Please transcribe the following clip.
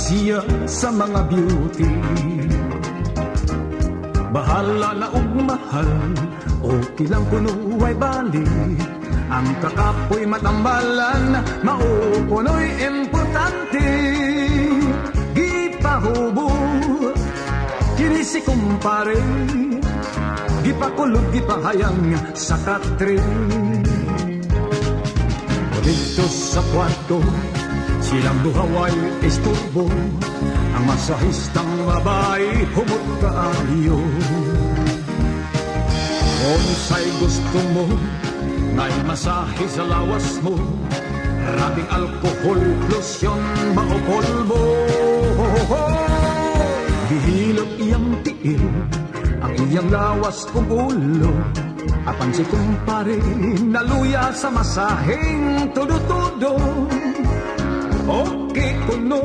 siya sa mga beauty. Bahala na ugmahal, okay lang kuno ay bali. Ang kakapoy matambalan, maupuno'y importante. Gipahubo, kini si kumpare, gipakulog, gipahayang sa katre. Dito sa kwarto, silang duhaway isturbo. Ang masahistang babae, humot kaayo. Kung sa'y gusto mo, na'y masahe sa lawas mo, rabing alkohol, lotion, maupol mo. Gihilot iyang tiil, ang iyang lawas kong ulo. Apan si kumpare, naluya sa masaheng tudo-tudo. Okay kuno